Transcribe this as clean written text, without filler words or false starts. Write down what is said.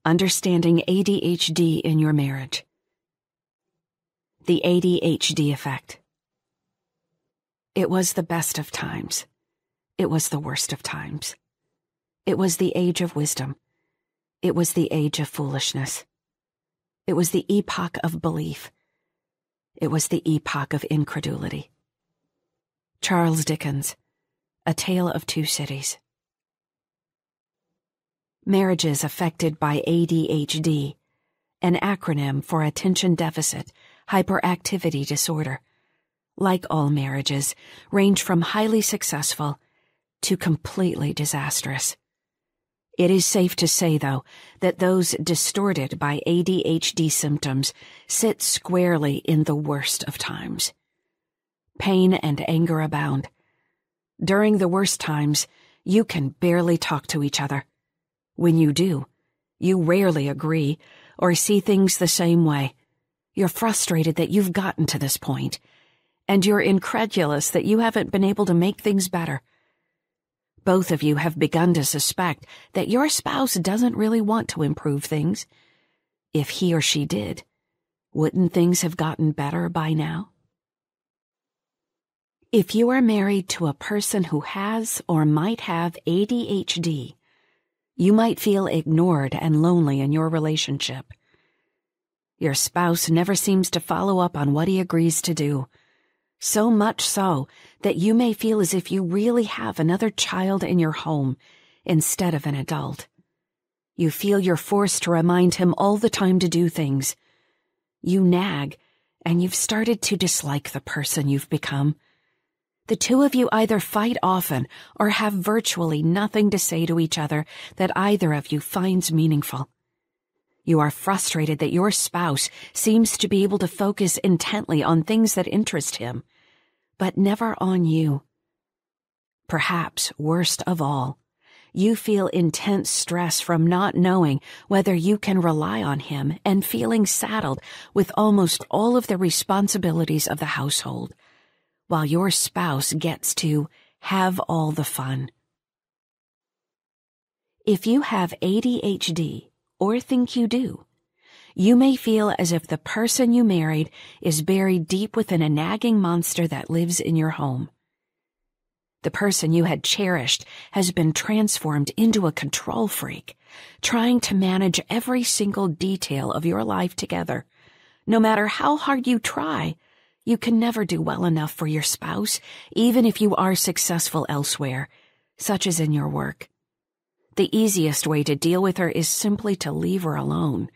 Understanding ADHD in your marriage. The ADHD effect. It was the best of times. It was the worst of times. It was the age of wisdom. It was the age of foolishness. It was the epoch of belief. It was the epoch of incredulity. Charles Dickens, A Tale of Two Cities. Marriages affected by ADHD, an acronym for Attention Deficit Hyperactivity Disorder, like all marriages, range from highly successful to completely disastrous. It is safe to say, though, that those distorted by ADHD symptoms sit squarely in the worst of times. Pain and anger abound. During the worst times, you can barely talk to each other. When you do, you rarely agree or see things the same way. You're frustrated that you've gotten to this point, and you're incredulous that you haven't been able to make things better. Both of you have begun to suspect that your spouse doesn't really want to improve things. If he or she did, wouldn't things have gotten better by now? If you are married to a person who has or might have ADHD, you might feel ignored and lonely in your relationship. Your spouse never seems to follow up on what he agrees to do, so much so that you may feel as if you really have another child in your home instead of an adult. You feel you're forced to remind him all the time to do things. You nag, and you've started to dislike the person you've become. The two of you either fight often or have virtually nothing to say to each other that either of you finds meaningful. You are frustrated that your spouse seems to be able to focus intently on things that interest him, but never on you. Perhaps worst of all, you feel intense stress from not knowing whether you can rely on him and feeling saddled with almost all of the responsibilities of the household, while your spouse gets to have all the fun. If you have ADHD, or think you do, you may feel as if the person you married is buried deep within a nagging monster that lives in your home. The person you had cherished has been transformed into a control freak, trying to manage every single detail of your life together. No matter how hard you try, you can never do well enough for your spouse, even if you are successful elsewhere, such as in your work. The easiest way to deal with her is simply to leave her alone,